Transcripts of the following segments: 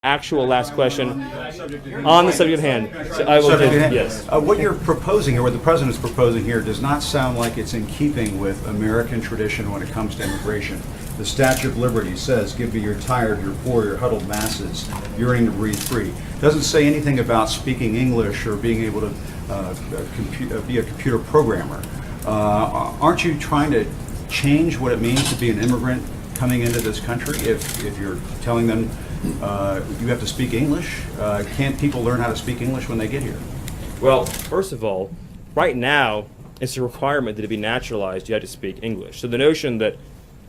actual last question on the subject at hand. So I will yes. What you're proposing here, what the president's proposing here, does not sound like it's in keeping with American tradition when it comes to immigration. The Statue of Liberty says, "Give me your tired, your poor, your huddled masses, yearning to breathe free." It doesn't say anything about speaking English or being able to be a computer programmer. Aren't you trying to change what it means to be an immigrant coming into this country? If you're telling them you have to speak English, can't people learn how to speak English when they get here? Well, first of all, right now it's a requirement that to be naturalized you had to speak English. So the notion that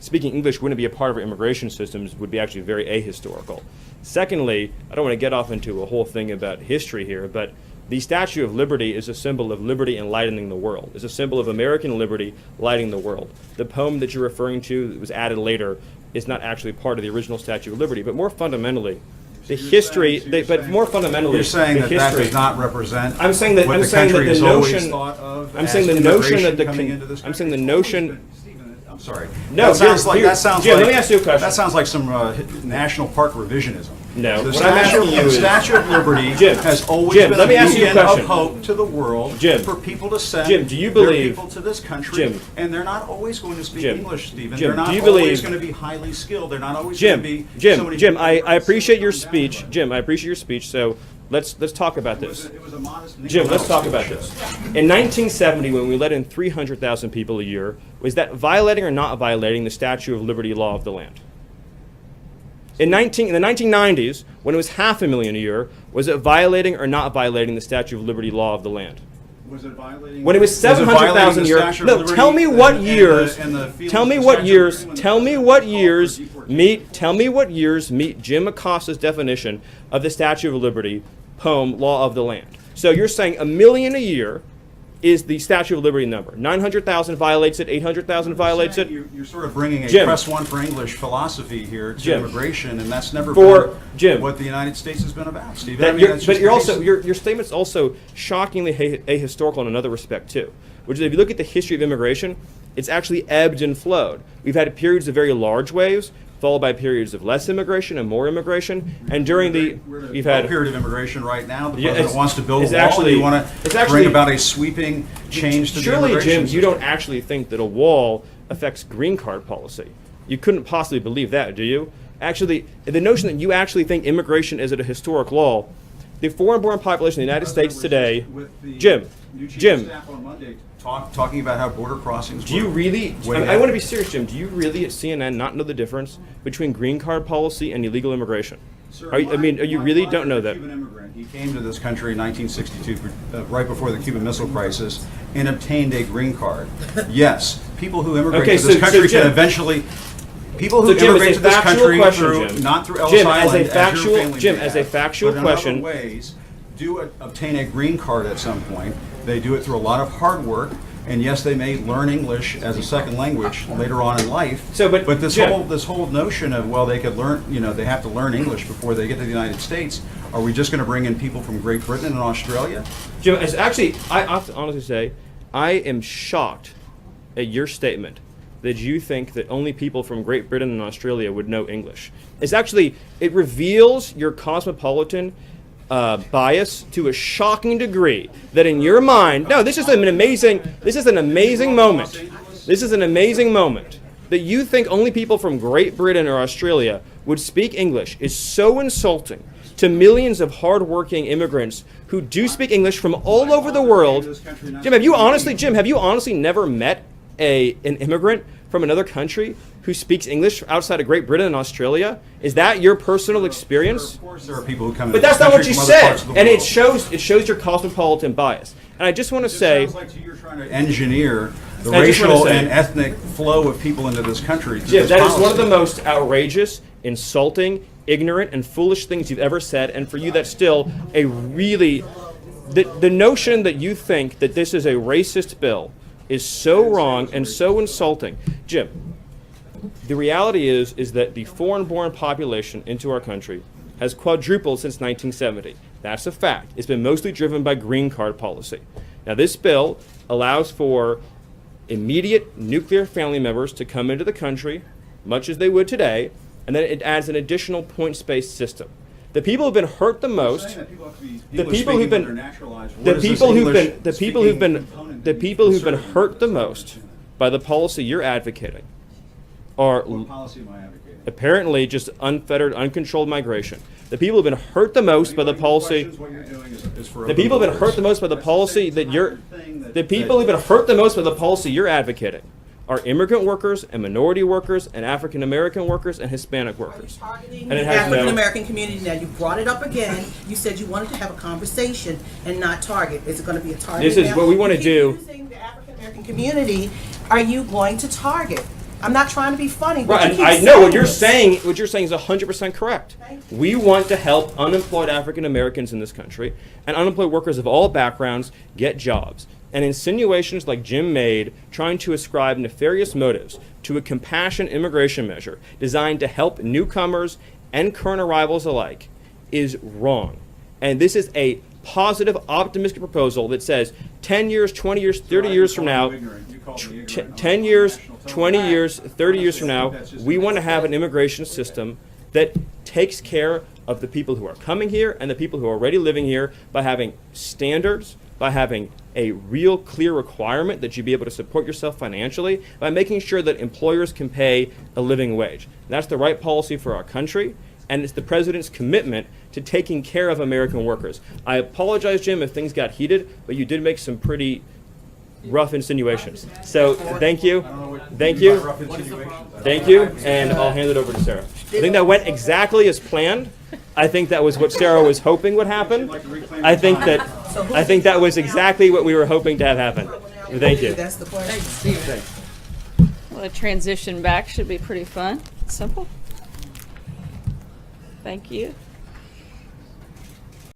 speaking English wouldn't be a part of our immigration systems would be actually very ahistorical. Secondly, I don't want to get off into a whole thing about history here, but the Statue of Liberty is a symbol of liberty enlightening the world. It's a symbol of American liberty lighting the world. The poem that you're referring to that was added later is not actually part of the original Statue of Liberty, but more fundamentally, the history. More fundamentally, you're saying the that history, that does not represent. I'm saying that. What I'm the saying that country the has always notion. thought of I'm as saying the notion that immigration coming into this I'm saying the country? notion. I'm sorry. No, that sounds Jim, like. let me ask you a question. That sounds like some national park revisionism. No, The what I'm asking you is- Statue of Liberty Jim, has always Jim, been let me a ask you a beacon of question. hope to the world Jim, for people to send Jim, do you their believe- people to this country, Jim, and they're not always going to speak Jim, English, Stephen. Jim, They're not do you always believe- going to be highly skilled. They're not always going to be somebody Jim, who- I appreciate your speech. Jim, I appreciate your speech. So let's talk about this. It was a modest Jim, let's talk speech. about this. In 1970, when we let in 300,000 people a year, was that violating or not violating the Statue of Liberty law of the land? In the 1990s, when it was 500,000 a year, was it violating or not violating the Statue of Liberty law of the land? Was it violating? When it was 700,000 a year. No, tell me what years. Tell me what years. Tell me what years meet. Tell me what years meet Jim Acosta's definition of the Statue of Liberty poem law of the land. So you're saying 1,000,000 a year is the Statue of Liberty number. 900,000 violates it. 800,000 violates it. You're sort of bringing a Jim. press one for English philosophy here to Jim. immigration, and that's never For been Jim. what the United States has been about, Steve. That I mean, you're- that's but just you're the also case. your statement's also shockingly ahistorical in another respect too, which is if you look at the history of immigration, it's actually ebbed and flowed. We've had periods of very large waves, followed by periods of less immigration and more immigration, and during We're in we've a had period of immigration right now. The Yeah, president it's- wants to build a it's wall. actually- you want it's to actually- bring about a sweeping change to the surely, immigration Jim, you don't actually think that a wall affects green card policy. You couldn't possibly believe that, do you? Actually, the notion that you actually think immigration is at a historic law, the foreign-born population in the United States today, With the Jim, new chief of Jim, staff on Monday talking about how border crossings. do you were really, way I ahead. want to be serious, Jim, do you really at CNN not know the difference between green card policy and illegal immigration? Sir, Are you my really father don't know was a that? Cuban immigrant. He came to this country in 1962, right before the Cuban Missile Crisis, and obtained a green card. Yes, people who immigrate Okay, to this so country Jim- can eventually. People who So, Jim, immigrate as to a this factual country question, through Jim. not through Ellis Jim, as a Island, factual- your family Jim, may as a have, factual but in question- other ways, do obtain a green card at some point. They do it through a lot of hard work. And yes, they may learn English as a second language later on in life. So, but this Jim- whole notion of, well, they could learn, they have to learn English before they get to the United States. Are we just going to bring in people from Great Britain and Australia? Jim, actually, I have to honestly say, I am shocked at your statement that you think that only people from Great Britain and Australia would know English. It reveals your cosmopolitan bias to a shocking degree that in your mind, no, this is an amazing moment. This is an amazing moment that you think only people from Great Britain or Australia would speak English is so insulting to millions of hardworking immigrants who do speak English from all over the world. Jim, have you honestly never met an immigrant from another country who speaks English outside of Great Britain and Australia? Is that your personal experience? Of course, there are people who come. But that's not what you said, and it shows your cosmopolitan bias. And I just want to say, It sounds like you're trying to engineer the I just wanna racial say- and ethnic flow of people into this country. through Jim, this that is one policy. of the most outrageous, insulting, ignorant, and foolish things you've ever said. And for you, that's still a really the notion that you think that this is a racist bill is so wrong and so insulting. Jim, the reality is that the foreign-born population into our country has quadrupled since 1970. That's a fact. It's been mostly driven by green card policy. Now, this bill allows for immediate nuclear family members to come into the country, much as they would today, and then it adds an additional points-based system. The people who've been hurt the most, Saying that people have to be the English people who've speaking been, when they're naturalized. What the is this people who've English been, the people who've speaking been, component the that people you who've been inserted hurt the into most that? by the policy you're advocating are What policy am I advocating? apparently just unfettered, uncontrolled migration. The people who've been hurt the most by the Anybody who policy. questions what you're doing is for The open people who've been borders. hurt the most by the That's policy same that you're. thing that- The people who've been hurt the most by the policy you're advocating are immigrant workers and minority workers and African American workers and Hispanic workers. Targeting And it the has African no. American community. Now you brought it up again. You said you wanted to have a conversation and not target. Is it going to be a target? This is now? what we wanna You keep do. Using the African American community. Are you going to target? I'm not trying to be funny, but Right, you and keep I know what you're this. saying. What you're saying is 100% correct. Thank you. We want to help unemployed African Americans in this country and unemployed workers of all backgrounds get jobs. And insinuations like Jim made, trying to ascribe nefarious motives to a compassionate immigration measure designed to help newcomers and current arrivals alike, is wrong. And this is a positive, optimistic proposal that says 10 years, 20 years, 30 years from now, 10 years, 20 years, 30 years from now, we want to have an immigration system that takes care of the people who are coming here and the people who are already living here by having standards, by having a real clear requirement that you be able to support yourself financially, by making sure that employers can pay a living wage. That's the right policy for our country, and it's the president's commitment to taking care of American workers. I apologize, Jim, if things got heated, but you did make some pretty rough insinuations. So thank you, thank you, thank you, and I'll hand it over to Sarah. I think that went exactly as planned. I think that was what Sarah was hoping would happen. I think that was exactly what we were hoping to have happen. Thank you. That's the question. Well, a transition back should be pretty fun, simple. Thank you.